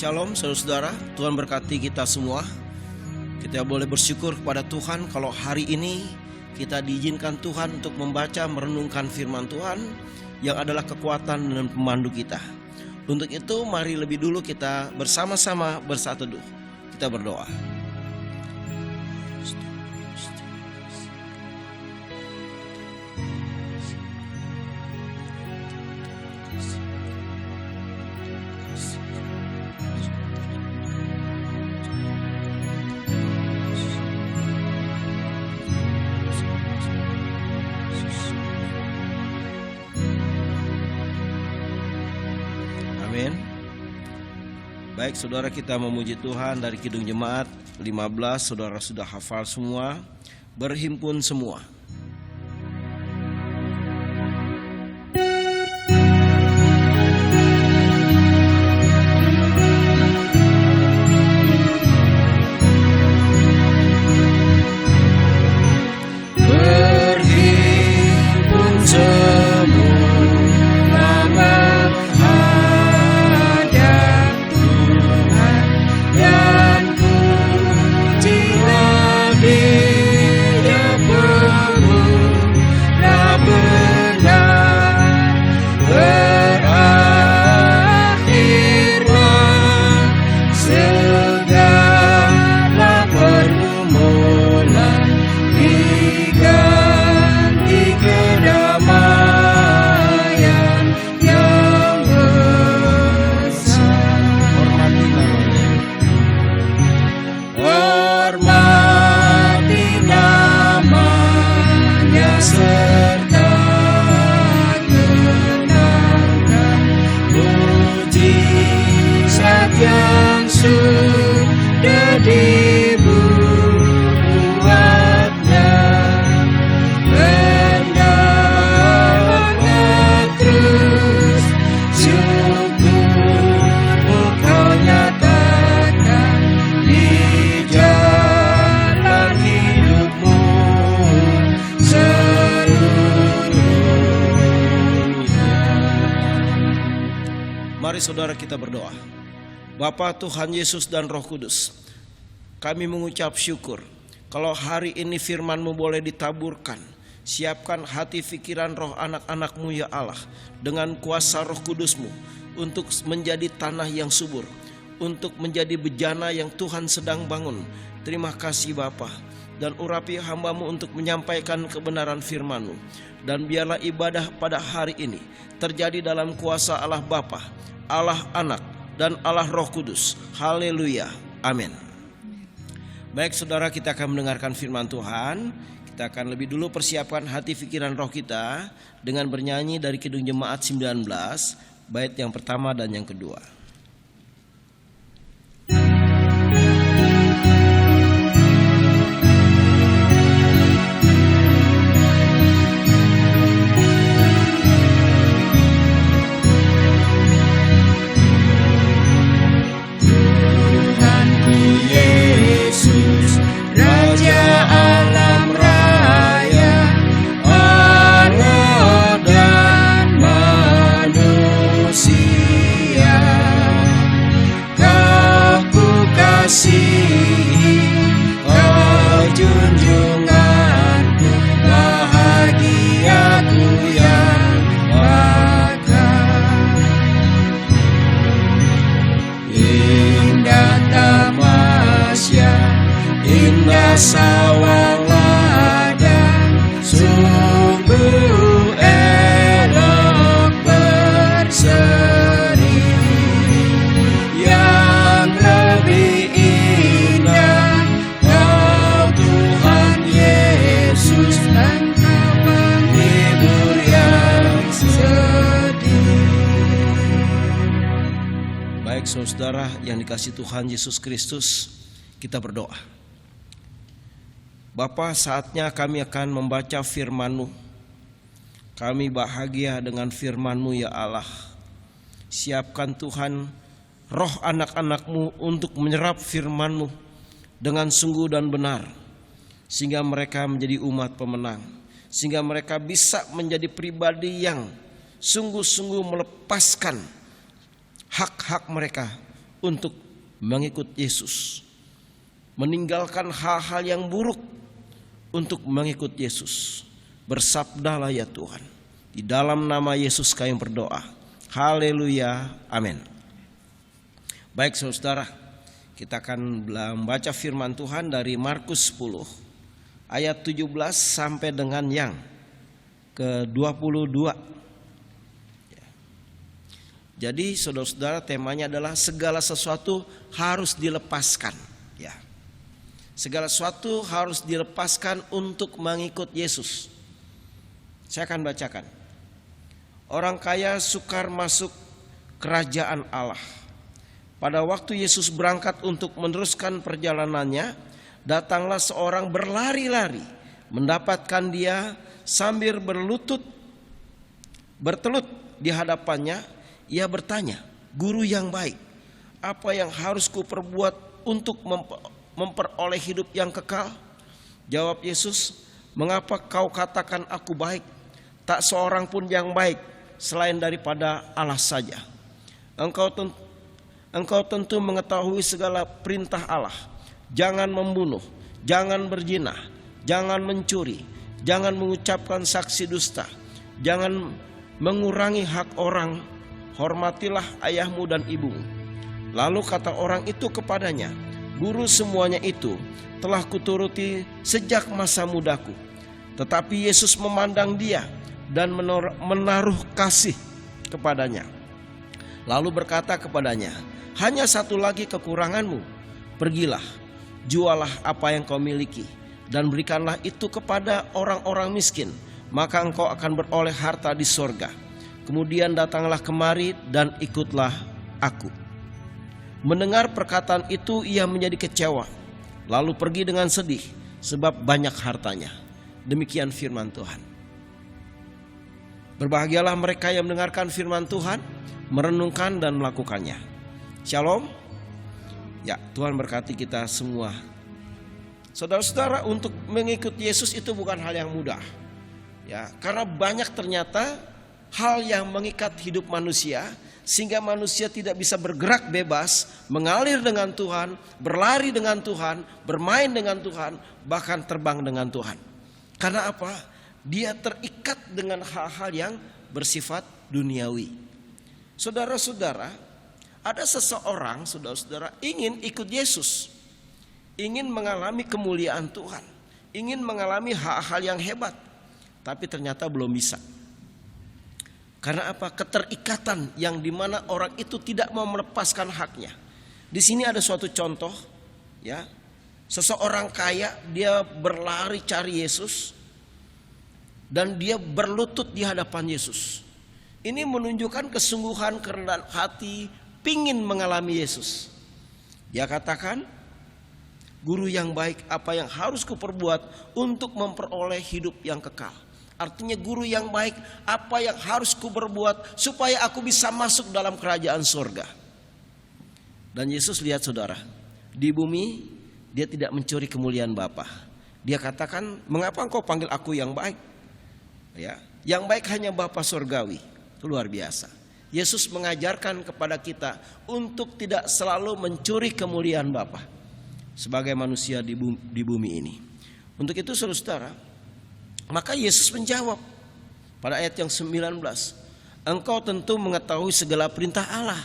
Shalom saudara-saudara, Tuhan berkati kita semua. Kita boleh bersyukur kepada Tuhan kalau hari ini kita diizinkan Tuhan untuk membaca merenungkan firman Tuhan yang adalah kekuatan dan pemandu kita. Untuk itu mari lebih dulu kita bersama-sama bersatu teduh. Kita berdoa. Amin. Baik saudara, kita memuji Tuhan dari Kidung Jemaat 15. Saudara sudah hafal semua, berhimpun semua. Mari saudara kita berdoa. Bapa Tuhan Yesus dan Roh Kudus, kami mengucap syukur kalau hari ini firman-Mu boleh ditaburkan. Siapkan hati pikiran roh anak-anak-Mu ya Allah dengan kuasa Roh Kudus-Mu untuk menjadi tanah yang subur, untuk menjadi bejana yang Tuhan sedang bangun. Terima kasih Bapa, dan urapi hamba-Mu untuk menyampaikan kebenaran firman-Mu. Dan biarlah ibadah pada hari ini terjadi dalam kuasa Allah Bapa, Allah Anak, dan Allah Roh Kudus. Haleluya. Amin. Baik saudara, kita akan mendengarkan firman Tuhan. Kita akan lebih dulu persiapkan hati pikiran roh kita dengan bernyanyi dari Kidung Jemaat 19, bait yang pertama dan yang kedua. Sawang ladang sungguh elok berseri, yang lebih indah Kau Tuhan Yesus, Engkau menghibur yang sedih. Baik saudara yang dikasihi Tuhan Yesus Kristus, kita berdoa. Bapa, saatnya kami akan membaca firman-Mu. Kami bahagia dengan firman-Mu ya Allah. Siapkan Tuhan roh anak-anak-Mu untuk menyerap firman-Mu dengan sungguh dan benar, sehingga mereka menjadi umat pemenang, sehingga mereka bisa menjadi pribadi yang sungguh-sungguh melepaskan hak-hak mereka untuk mengikut Yesus. Meninggalkan hal-hal yang buruk untuk mengikut Yesus. Bersabdalah ya Tuhan. Di dalam nama Yesus kami berdoa. Haleluya. Amin. Baik saudara, kita akan membaca firman Tuhan dari Markus 10 ayat 17 sampai dengan yang ke-22. Jadi saudara-saudara, temanya adalah segala sesuatu harus dilepaskan. Ya, segala sesuatu harus dilepaskan untuk mengikut Yesus. Saya akan bacakan. Orang kaya sukar masuk kerajaan Allah. Pada waktu Yesus berangkat untuk meneruskan perjalanannya, datanglah seorang berlari-lari mendapatkan dia sambil bertelut di hadapannya. Ia bertanya, "Guru yang baik, apa yang harus kuperbuat untuk memperoleh hidup yang kekal?" Jawab Yesus, "Mengapa kau katakan aku baik? Tak seorang pun yang baik selain daripada Allah saja. Engkau tentu mengetahui segala perintah Allah. Jangan membunuh, jangan berzina, jangan mencuri, jangan mengucapkan saksi dusta, jangan mengurangi hak orang, hormatilah ayahmu dan ibumu." Lalu kata orang itu kepadanya, "Guru, semuanya itu telah kuturuti sejak masa mudaku." Tetapi Yesus memandang dia dan menaruh kasih kepadanya. Lalu berkata kepadanya, "Hanya satu lagi kekuranganmu. Pergilah, jualah apa yang kau miliki dan berikanlah itu kepada orang-orang miskin, maka engkau akan beroleh harta di sorga. Kemudian datanglah kemari dan ikutlah aku." Mendengar perkataan itu ia menjadi kecewa, lalu pergi dengan sedih sebab banyak hartanya. Demikian firman Tuhan. Berbahagialah mereka yang mendengarkan firman Tuhan, merenungkan dan melakukannya. Shalom. Ya, Tuhan berkati kita semua. Saudara-saudara, untuk mengikut Yesus itu bukan hal yang mudah. Ya, karena banyak ternyata hal yang mengikat hidup manusia sehingga manusia tidak bisa bergerak bebas, mengalir dengan Tuhan, berlari dengan Tuhan, bermain dengan Tuhan, bahkan terbang dengan Tuhan. Karena apa? Dia terikat dengan hal-hal yang bersifat duniawi. Saudara-saudara, ada seseorang, saudara-saudara, ingin ikut Yesus, ingin mengalami kemuliaan Tuhan, ingin mengalami hal-hal yang hebat, tapi ternyata belum bisa. Karena apa? Keterikatan yang dimana orang itu tidak mau melepaskan haknya. Di sini ada suatu contoh, ya, seseorang kaya, dia berlari cari Yesus dan dia berlutut di hadapan Yesus. Ini menunjukkan kesungguhan, kerendahan hati, pingin mengalami Yesus. Dia katakan, "Guru yang baik, apa yang harus kuperbuat untuk memperoleh hidup yang kekal?" Artinya, guru yang baik, apa yang harus kuperbuat supaya aku bisa masuk dalam kerajaan surga? Dan Yesus lihat saudara, di bumi dia tidak mencuri kemuliaan Bapa. Dia katakan, "Mengapa engkau panggil aku yang baik?" Ya, yang baik hanya Bapa surgawi. Itu luar biasa. Yesus mengajarkan kepada kita untuk tidak selalu mencuri kemuliaan Bapa sebagai manusia di bumi ini. Untuk itu saudara, maka Yesus menjawab pada ayat yang 19, "Engkau tentu mengetahui segala perintah Allah.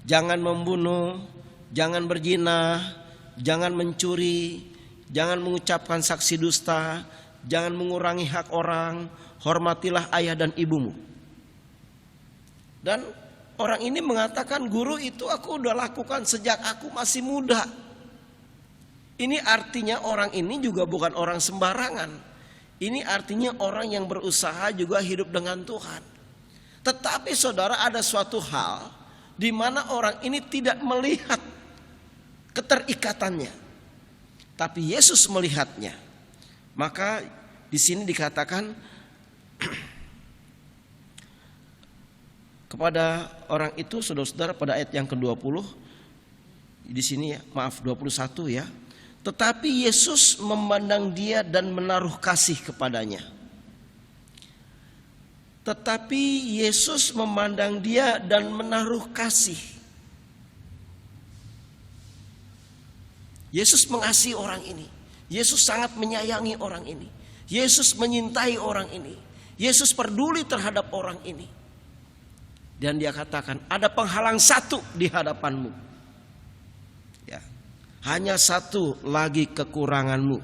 Jangan membunuh, jangan berzina, jangan mencuri, jangan mengucapkan saksi dusta, jangan mengurangi hak orang, hormatilah ayah dan ibumu." Dan orang ini mengatakan, "Guru, itu aku udah lakukan sejak aku masih muda." Ini artinya orang ini juga bukan orang sembarangan. Ini artinya orang yang berusaha juga hidup dengan Tuhan. Tetapi saudara, ada suatu hal di mana orang ini tidak melihat keterikatannya, tapi Yesus melihatnya. Maka di sini dikatakan kepada orang itu, saudara-saudara, pada ayat yang ke-20 di sini, ya, maaf 21 ya. Tetapi Yesus memandang dia dan menaruh kasih kepadanya. Tetapi Yesus memandang dia dan menaruh kasih. Yesus mengasihi orang ini. Yesus sangat menyayangi orang ini. Yesus menyintai orang ini. Yesus peduli terhadap orang ini. Dan dia katakan, ada penghalang satu di hadapanmu. Ya, hanya satu lagi kekuranganmu.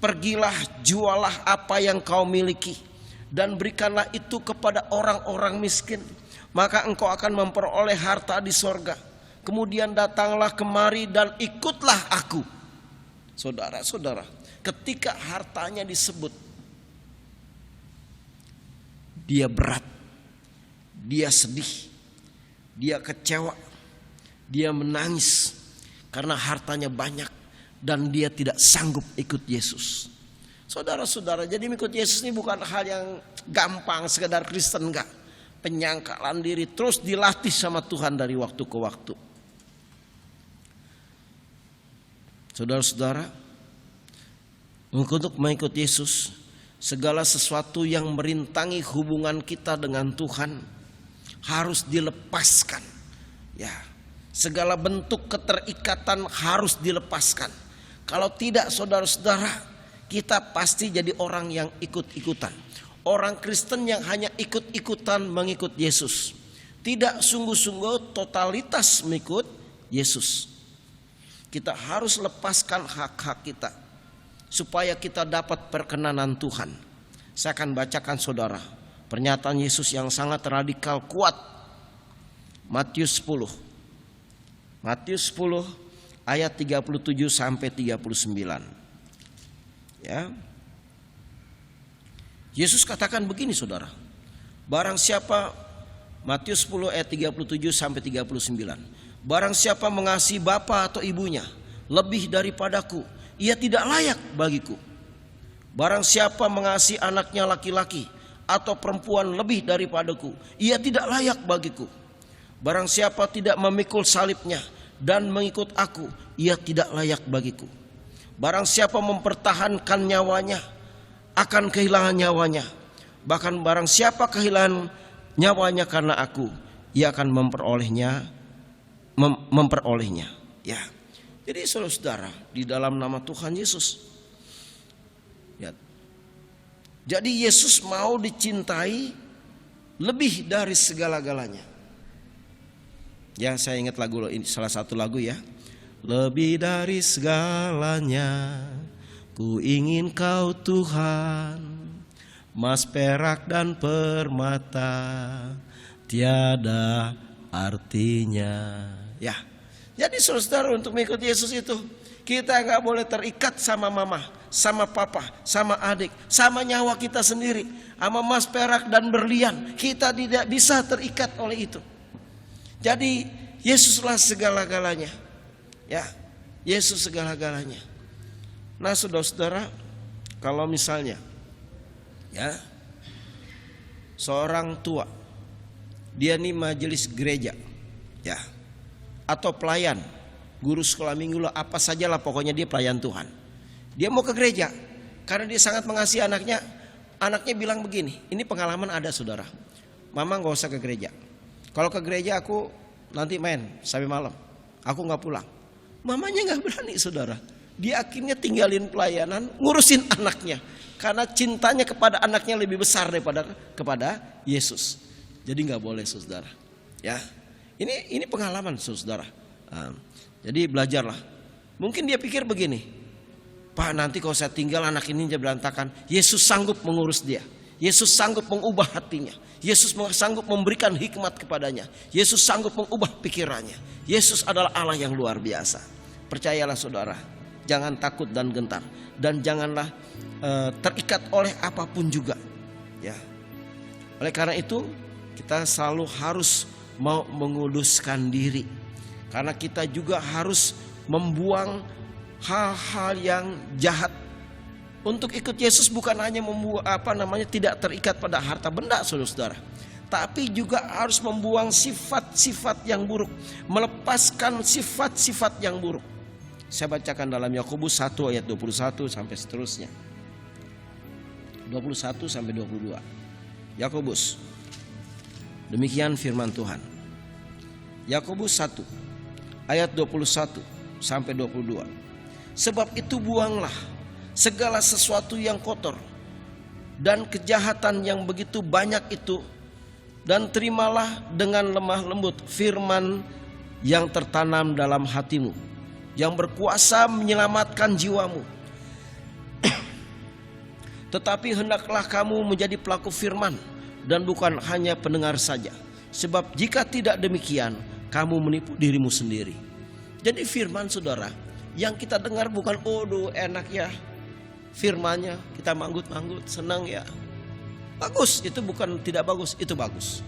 Pergilah, jualah apa yang kau miliki dan berikanlah itu kepada orang-orang miskin, maka engkau akan memperoleh harta di sorga. Kemudian datanglah kemari dan ikutlah aku. Saudara-saudara, ketika hartanya disebut, dia berat, dia sedih, dia kecewa, dia menangis karena hartanya banyak dan dia tidak sanggup ikut Yesus. Saudara-saudara, jadi ikut Yesus ini bukan hal yang gampang, sekedar Kristen, enggak. Penyangkalan diri, terus dilatih sama Tuhan dari waktu ke waktu. Saudara-saudara, untuk mengikut Yesus, segala sesuatu yang merintangi hubungan kita dengan Tuhan harus dilepaskan. Ya, segala bentuk keterikatan harus dilepaskan. Kalau tidak, saudara-saudara, kita pasti jadi orang yang ikut-ikutan. Orang Kristen yang hanya ikut-ikutan mengikut Yesus, tidak sungguh-sungguh totalitas mengikut Yesus. Kita harus lepaskan hak-hak kita supaya kita dapat perkenanan Tuhan. Saya akan bacakan saudara pernyataan Yesus yang sangat radikal kuat. Matius 10 ayat 37 sampai 39. Ya. Yesus katakan begini saudara. Barang siapa, Matius 10 ayat 37 sampai 39. Barang siapa mengasihi bapa atau ibunya lebih daripadaku, ia tidak layak bagiku. Barang siapa mengasihi anaknya laki-laki atau perempuan lebih daripadaku, ia tidak layak bagiku. Barang siapa tidak memikul salibnya dan mengikut aku, ia tidak layak bagiku. Barang siapa mempertahankan nyawanya akan kehilangan nyawanya. Bahkan barang siapa kehilangan nyawanya karena aku, ia akan memperolehnya. Ya. Jadi saudara-saudara, di dalam nama Tuhan Yesus, ya. Jadi Yesus mau dicintai lebih dari segala-galanya. Ya, saya ingat lagu ini, salah satu lagu ya. Lebih dari segalanya, ku ingin kau Tuhan, emas perak dan permata tiada artinya. Ya, jadi saudara, untuk mengikut Yesus itu kita nggak boleh terikat sama mama, sama papa, sama adik, sama nyawa kita sendiri, sama emas perak dan berlian. Kita tidak bisa terikat oleh itu. Jadi Yesuslah segala-galanya. Ya, Yesus segala-galanya. Nah saudara-saudara, kalau misalnya ya seorang tua, dia nih majelis gereja, ya, atau pelayan, guru sekolah minggu lah, apa sajalah pokoknya dia pelayan Tuhan. Dia mau ke gereja karena dia sangat mengasihi anaknya. Anaknya bilang begini, ini pengalaman ada saudara. Mama gak usah ke gereja. Kalau ke gereja aku nanti main sampai malam, aku gak pulang. Mamanya gak berani saudara. Dia akhirnya tinggalin pelayanan, ngurusin anaknya. Karena cintanya kepada anaknya lebih besar daripada kepada Yesus. Jadi gak boleh saudara. Ya, ini pengalaman saudara. Jadi belajarlah. Mungkin dia pikir begini, Pak, nanti kalau saya tinggal anak ini dia berantakan. Yesus sanggup mengurus dia. Yesus sanggup mengubah hatinya. Yesus sanggup memberikan hikmat kepadanya. Yesus sanggup mengubah pikirannya. Yesus adalah Allah yang luar biasa. Percayalah saudara, jangan takut dan gentar, dan janganlah terikat oleh apapun juga. Ya. Oleh karena itu kita selalu harus mau menguduskan diri, karena kita juga harus membuang hal-hal yang jahat. Untuk ikut Yesus bukan hanya tidak terikat pada harta benda saudara, tapi juga harus membuang sifat-sifat yang buruk, melepaskan sifat-sifat yang buruk. Saya bacakan dalam Yakobus 1 ayat 21 sampai seterusnya. 21 sampai 22. Yakobus. Demikian firman Tuhan. Yakobus 1 ayat 21 sampai 22. Sebab itu buanglah segala sesuatu yang kotor dan kejahatan yang begitu banyak itu, dan terimalah dengan lemah lembut firman yang tertanam dalam hatimu, yang berkuasa menyelamatkan jiwamu. Tetapi hendaklah kamu menjadi pelaku firman dan bukan hanya pendengar saja. Sebab jika tidak demikian, kamu menipu dirimu sendiri. Jadi firman, saudara, yang kita dengar bukan enak ya firmannya, kita manggut-manggut, senang ya. Bagus, itu bukan tidak bagus, itu bagus.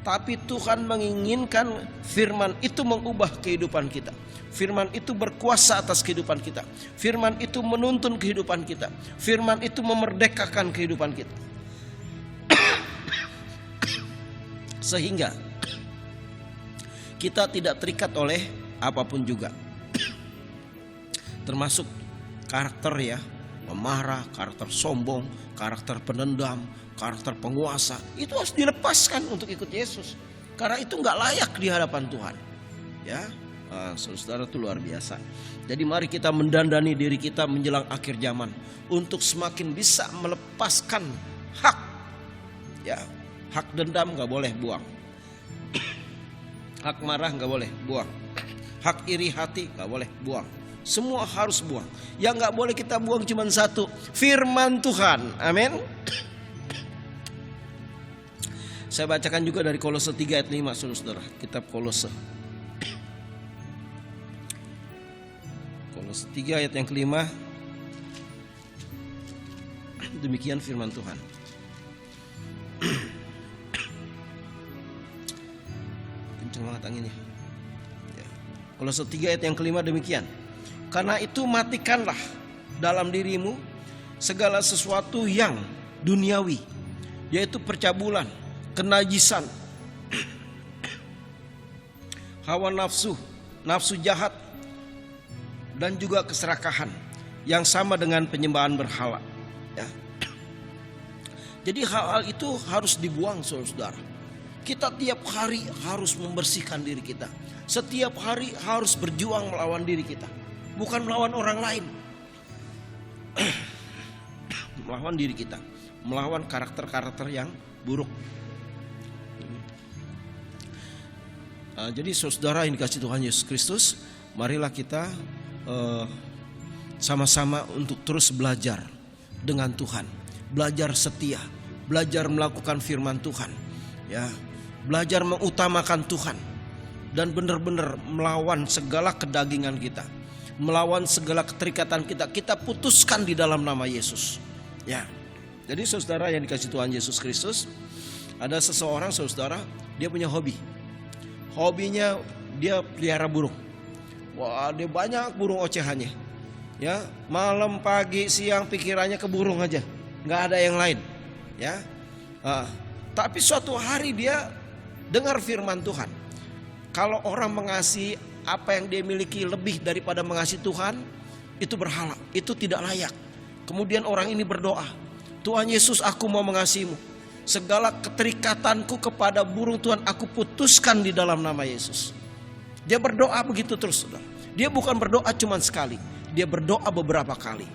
Tapi Tuhan menginginkan firman itu mengubah kehidupan kita. Firman itu berkuasa atas kehidupan kita. Firman itu menuntun kehidupan kita. Firman itu memerdekakan kehidupan kita. Sehingga kita tidak terikat oleh apapun juga. Termasuk karakter ya, pemarah, karakter sombong, karakter penendam, karakter penguasa. Itu harus dilepaskan untuk ikut Yesus. Karena itu gak layak di hadapan Tuhan. Ya, saudara, itu luar biasa. Jadi mari kita mendandani diri kita menjelang akhir zaman untuk semakin bisa melepaskan hak. Ya, hak dendam gak boleh buang. Hak marah gak boleh buang. Hak iri hati gak boleh buang. Semua harus buang. Yang gak boleh kita buang cuma satu, firman Tuhan. Amin. Saya bacakan juga dari Kolose 3 ayat 5, saudara. Kitab Kolose. Kolose 3 ayat yang kelima. Demikian firman Tuhan. Kenceng banget anginnya. Ya. Kolose 3 ayat yang kelima demikian. Karena itu matikanlah dalam dirimu segala sesuatu yang duniawi, yaitu percabulan, kenajisan, hawa nafsu, nafsu jahat, dan juga keserakahan yang sama dengan penyembahan berhala. Ya. Jadi hal-hal itu harus dibuang, saudara. Kita tiap hari harus membersihkan diri kita. Setiap hari harus berjuang melawan diri kita. Bukan melawan orang lain. Melawan diri kita. Melawan karakter-karakter yang buruk. Jadi saudara yang dikasih Tuhan Yesus Kristus, marilah kita sama-sama untuk terus belajar dengan Tuhan. Belajar setia. Belajar melakukan firman Tuhan. Ya, belajar mengutamakan Tuhan. Dan benar-benar melawan segala kedagingan kita. Melawan segala keterikatan kita. Kita putuskan di dalam nama Yesus. Ya. Jadi saudara yang dikasih Tuhan Yesus Kristus, ada seseorang saudara, dia punya hobi. Hobinya dia pelihara burung. Wah, dia banyak burung ocehannya. Ya, malam, pagi, siang pikirannya ke burung aja. Nggak ada yang lain. Ya. Tapi suatu hari dia dengar firman Tuhan. Kalau orang mengasihi apa yang dia miliki lebih daripada mengasihi Tuhan, itu berhala, itu tidak layak. Kemudian orang ini berdoa, Tuhan Yesus, aku mau mengasihimu. Segala keterikatanku kepada burung Tuhan aku putuskan di dalam nama Yesus. Dia berdoa begitu terus, saudara. Dia bukan berdoa cuma sekali, dia berdoa beberapa kali.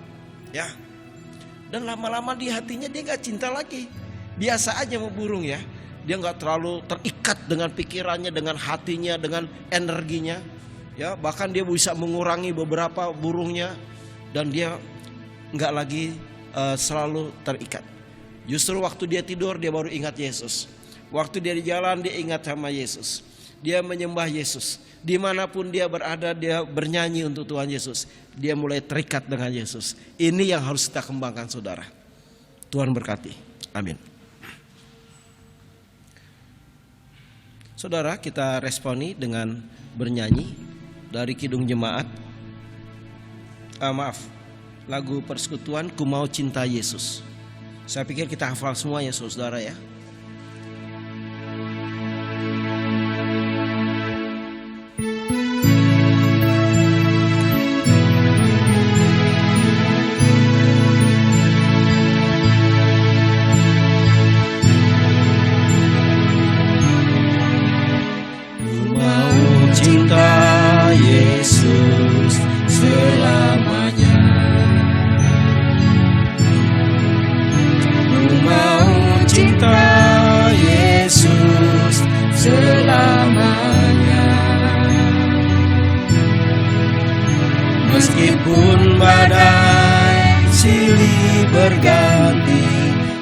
Ya. Dan lama-lama di hatinya dia gak cinta lagi. Biasa aja mau burung ya. Dia gak terlalu terikat dengan pikirannya, dengan hatinya, dengan energinya. Ya, bahkan dia bisa mengurangi beberapa burungnya. Dan dia gak lagi selalu terikat. Justru waktu dia tidur dia baru ingat Yesus. Waktu dia di jalan dia ingat sama Yesus. Dia menyembah Yesus. Dimanapun dia berada dia bernyanyi untuk Tuhan Yesus. Dia mulai terikat dengan Yesus. Ini yang harus kita kembangkan, saudara. Tuhan berkati. Amin. Saudara, kita responi dengan bernyanyi dari Kidung Jemaat. Lagu persekutuan Ku Mau Cinta Yesus. Saya pikir kita hafal semua ya saudara ya. Ku mau cinta Yesus selamanya. berganti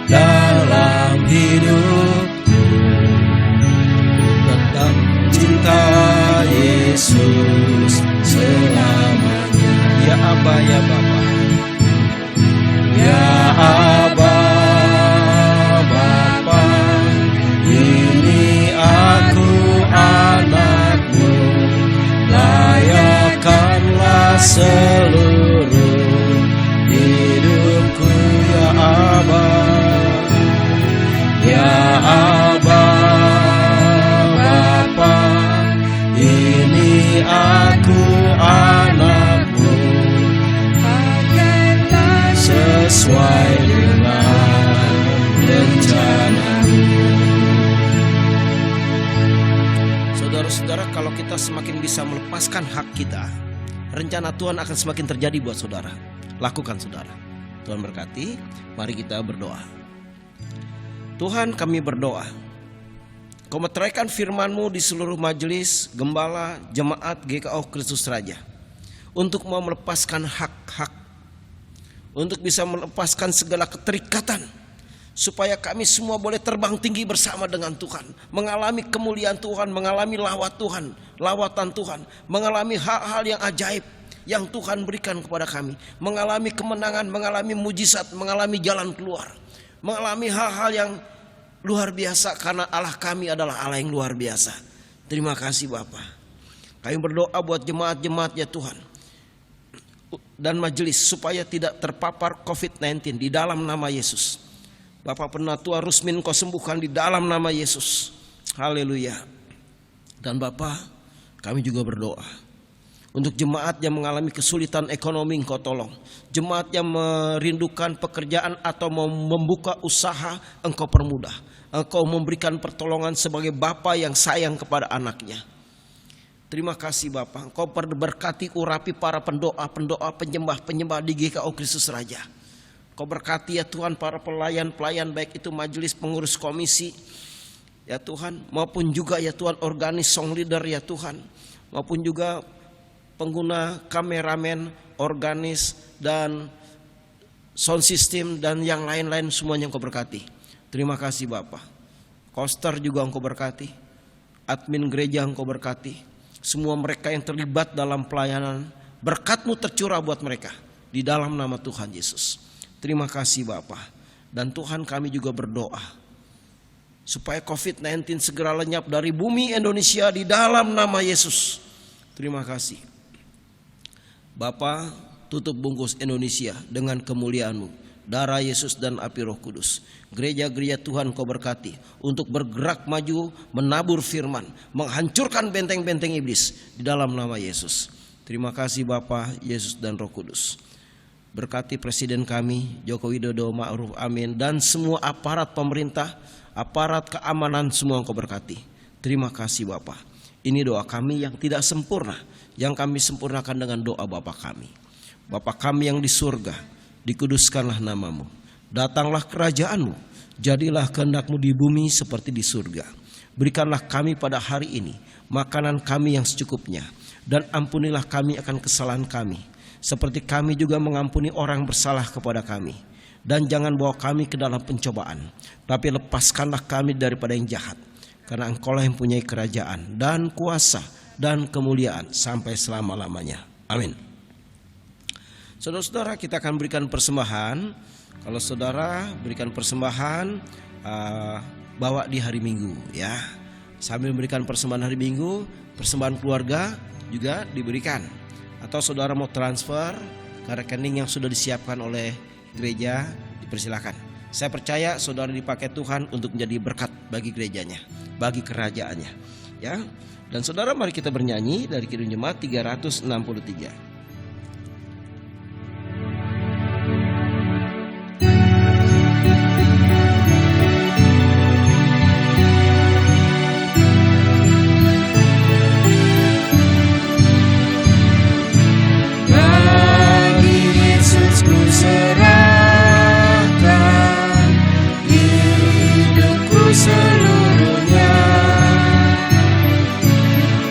dalam hidupku. Tetap cinta Yesus selamanya. Ya Aba, ya Bapa, ya Aba, Bapa, ini aku anakmu, layakkanlah seluruh hidupku. Ya Aba, ya Aba, Bapa, ini aku anakmu, sesuai dengan rencanamu. Saudara-saudara, kalau kita semakin bisa melepaskan hak kita, rencana Tuhan akan semakin terjadi buat saudara. Lakukan saudara. Tuhan berkati. Mari kita berdoa. Tuhan, kami berdoa, Kau meteraikan firman-Mu di seluruh majelis, gembala, jemaat GKO Kristus Raja, untuk mau melepaskan hak-hak, untuk bisa melepaskan segala keterikatan, supaya kami semua boleh terbang tinggi bersama dengan Tuhan, mengalami kemuliaan Tuhan, mengalami lawatan Tuhan, mengalami hal-hal yang ajaib yang Tuhan berikan kepada kami, mengalami kemenangan, mengalami mujizat, mengalami jalan keluar, mengalami hal-hal yang luar biasa, karena Allah kami adalah Allah yang luar biasa. Terima kasih Bapa. Kami berdoa buat jemaat-jemaat ya Tuhan, dan majelis, supaya tidak terpapar COVID-19 di dalam nama Yesus. Bapak Penatua Rusmin, Kau sembuhkan di dalam nama Yesus. Haleluya. Dan Bapak, kami juga berdoa untuk jemaat yang mengalami kesulitan ekonomi, Engkau tolong. Jemaat yang merindukan pekerjaan atau mau membuka usaha, Engkau permudah. Engkau memberikan pertolongan sebagai Bapa yang sayang kepada anaknya. Terima kasih Bapa. Engkau berkati urapi para pendoa, penyembah di GKO Kristus Raja. Kau berkati ya Tuhan para pelayan-pelayan, baik itu majelis pengurus komisi ya Tuhan, maupun juga ya Tuhan organis song leader ya Tuhan, maupun juga pengguna kameramen, organis dan sound system dan yang lain-lain, semuanya Engkau berkati. Terima kasih Bapa. Koster juga Engkau berkati, admin gereja Engkau berkati, semua mereka yang terlibat dalam pelayanan, berkat-Mu tercurah buat mereka di dalam nama Tuhan Yesus. Terima kasih Bapa. Dan Tuhan, kami juga berdoa supaya COVID-19 segera lenyap dari bumi Indonesia di dalam nama Yesus. Terima kasih Bapa. Tutup bungkus Indonesia dengan kemuliaan-Mu, darah Yesus dan api Roh Kudus. Gereja-gereja Tuhan Kau berkati untuk bergerak maju, menabur firman, menghancurkan benteng-benteng iblis di dalam nama Yesus. Terima kasih Bapa, Yesus dan Roh Kudus. Berkati Presiden kami Joko Widodo Ma'ruf Amin, dan semua aparat pemerintah, aparat keamanan, semua Engkau berkati. Terima kasih Bapa. Ini doa kami yang tidak sempurna, yang kami sempurnakan dengan doa Bapa kami. Bapa kami yang di surga, dikuduskanlah nama-Mu, datanglah kerajaan-Mu, jadilah kehendak-Mu di bumi seperti di surga. Berikanlah kami pada hari ini makanan kami yang secukupnya, dan ampunilah kami akan kesalahan kami, seperti kami juga mengampuni orang bersalah kepada kami. Dan jangan bawa kami ke dalam pencobaan, tapi lepaskanlah kami daripada yang jahat, karena Engkau-lah yang punya kerajaan dan kuasa dan kemuliaan sampai selama-lamanya. Amin. Saudara-saudara, kita akan berikan persembahan. Kalau saudara berikan persembahan, bawa di hari Minggu ya. Sambil memberikan persembahan hari Minggu, persembahan keluarga juga diberikan. Atau saudara mau transfer ke rekening yang sudah disiapkan oleh gereja, dipersilakan. Saya percaya saudara dipakai Tuhan untuk menjadi berkat bagi gerejanya, bagi kerajaannya ya. Dan saudara, mari kita bernyanyi dari Kidung Jemaat 363.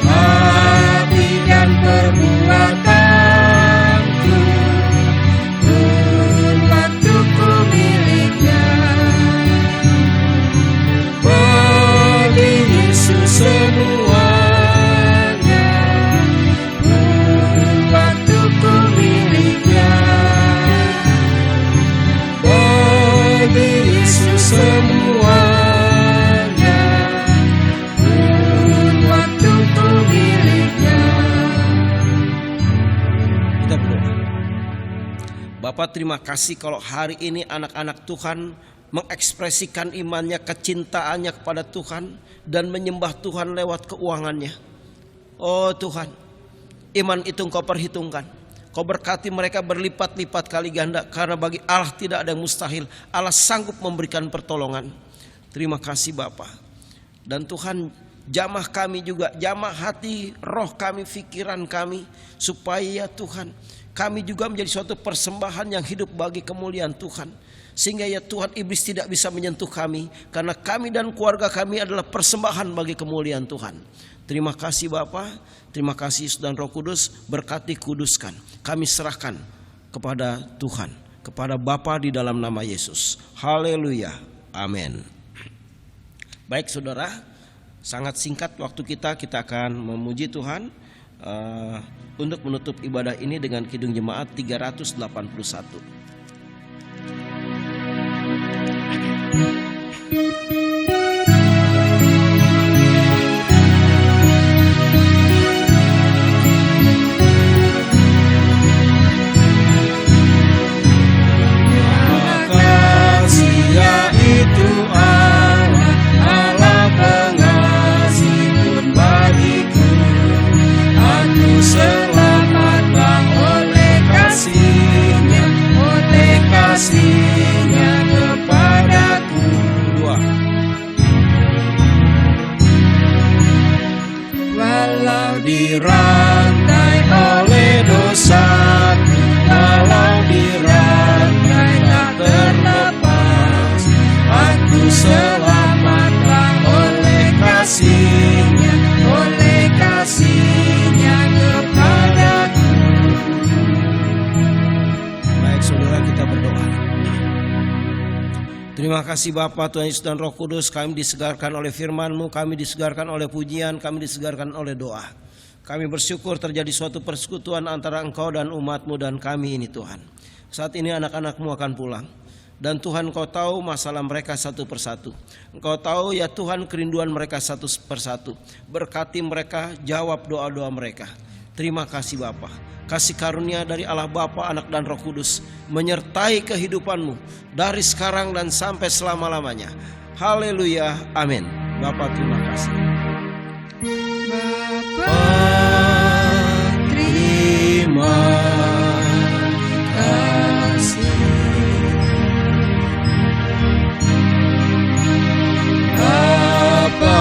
Hati dan perbuatan Bapak terima kasih kalau hari ini anak-anak Tuhan mengekspresikan imannya, kecintaannya kepada Tuhan dan menyembah Tuhan lewat keuangannya. Oh Tuhan, iman itu Engkau perhitungkan. Kau berkati mereka berlipat-lipat kali ganda, karena bagi Allah tidak ada yang mustahil. Allah sanggup memberikan pertolongan. Terima kasih Bapa. Dan Tuhan, jamah kami juga, jamah hati, roh kami, pikiran kami, supaya ya Tuhan, kami juga menjadi suatu persembahan yang hidup bagi kemuliaan Tuhan. Sehingga ya Tuhan, iblis tidak bisa menyentuh kami, karena kami dan keluarga kami adalah persembahan bagi kemuliaan Tuhan. Terima kasih Bapa, terima kasih Yesus dan Roh Kudus, berkati, kuduskan. Kami serahkan kepada Tuhan, kepada Bapa di dalam nama Yesus. Haleluya, amin. Baik saudara, sangat singkat waktu kita akan memuji Tuhan untuk menutup ibadah ini dengan Kidung Jemaat 381. Dirantai oleh dosa, walau dirantai tak terlepas, aku selamatkan oleh kasih-Nya, oleh kasih-Nya kepadaku. Baik saudara, kita berdoa. Terima kasih Bapa, Tuhan Yesus dan Roh Kudus, kami disegarkan oleh firman-Mu, kami disegarkan oleh pujian, kami disegarkan oleh doa. Kami bersyukur terjadi suatu persekutuan antara Engkau dan umat-Mu dan kami ini Tuhan. Saat ini anak-anak-Mu akan pulang. Dan Tuhan, Engkau tahu masalah mereka satu persatu. Engkau tahu ya Tuhan kerinduan mereka satu persatu. Berkati mereka, jawab doa-doa mereka. Terima kasih Bapa. Kasih karunia dari Allah Bapa, Anak dan Roh Kudus menyertai kehidupan-Mu dari sekarang dan sampai selama-lamanya. Haleluya, amin. Bapa terima kasih. Terima kasih Bapa,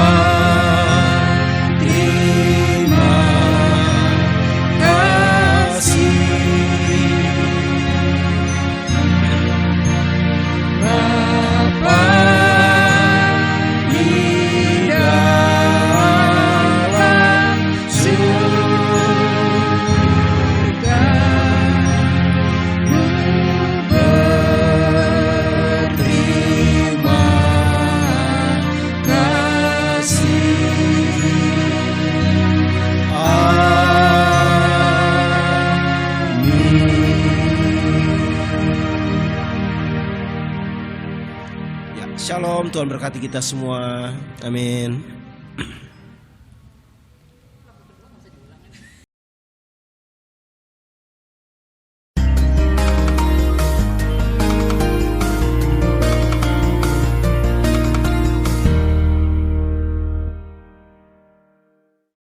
terima kasih Bapa di dalam surga. Berterima kasih. Ya, shalom, Tuhan berkati kita semua. Amin.